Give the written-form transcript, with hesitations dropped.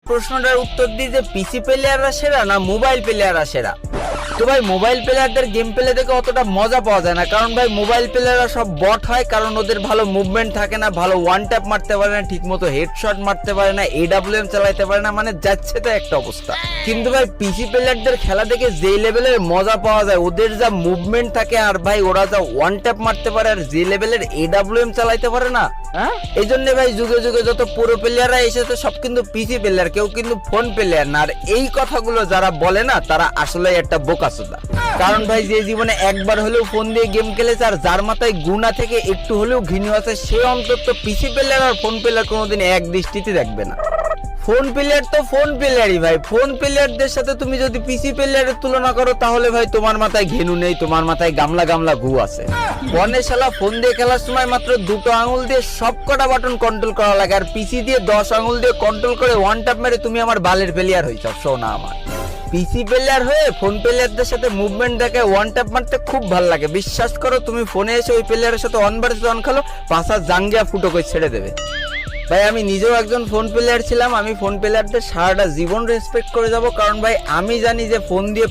প্রশ্নটার উত্তর দিই যে পিসি প্লেয়াররা সেরা না মোবাইল প্লেয়াররা সেরা। তো ভাই মোবাইল প্লেয়ারদের গেম প্লে দেখে অতটা মজা পাওয়া যায় না, কারণ ভাই মোবাইল প্লেয়াররা সব বট হয়, কারণ ওদের ভালো মুভমেন্ট থাকে না, ভালো ওয়ান ট্যাপ মারতে পারে না, ঠিক মতো হেডশট মারতে পারে না, AWM চালাইতে পারে না, মানে যাচ্ছে তো একটা অবস্থা। কিন্তু ভাই পিসি প্লেয়ারদের খেলা দেখে যে লেভেলের মজা পাওয়া যায়, ওদের যা মুভমেন্ট থাকে আর ভাই ওরা যা ওয়ান ট্যাপ মারতে পারে আর যে লেভেলের AWM চালাইতে পারে না, এই জন্য ভাই যুগে যুগে যত পুরো প্লেয়াররা এসেছে সব কিন্তু পিসি প্লেয়ার, কেউ কিন্তু ফোন প্লেয়ার না। আর এই কথাগুলো যারা বলে না তারা আসলে একটা বোকাচোদা। কারণ ভাই যে জীবনে একবার হলেও ফোন দিয়ে গেম খেলেছে আর যার মাথায় গুণা থেকে একটু হলেও ঘৃণা আছে, সে অন্তত পিসি প্লেয়ার আর ফোন প্লেয়ার কোনোদিন এক দৃষ্টিতে দেখবে না। ফোন প্লেয়ার তো ফোন প্লেয়ারই ভাই, ফোন প্লেয়ারদের সাথে তুমি যদি পিসি প্লেয়ারের তুলনা করো তাহলে ভাই তোমার মাথায় ঘেনু নেই, তোমার মাথায় গামলা গামলা গু আছে। ফোনে শালা ফোন দিয়ে খেলার সময় মাত্র 2টো আঙুল দিয়ে সব কটা বাটন কন্ট্রোল করা লাগে, আর পিসি দিয়ে 10 আঙুল দিয়ে কন্ট্রোল করে ওয়ান ট্যাপ মেরে তুমি আমার বালের প্লেয়ার হইছ। শোনা আমার পিসি প্লেয়ার হয়ে ফোন প্লেয়ারদের সাথে মুভমেন্ট দেখে ওয়ান ট্যাপ মারতে খুব ভালো লাগে। বিশ্বাস করো তুমি ফোনে এসে ওই প্লেয়ারের সাথে অন ভার্সেস অন খেলো, পাশা জাঙ্গিয়া ফুটো করে ছেড়ে দেবে। ভাই আমি নিজেও একজন ফোন প্লেয়ার ছিলাম, আমি ফোন প্লেয়ারদের সারাটা জীবন রেসপেক্ট করে যাব, কারণ ভাই আমি জানি যে ফোন দিয়ে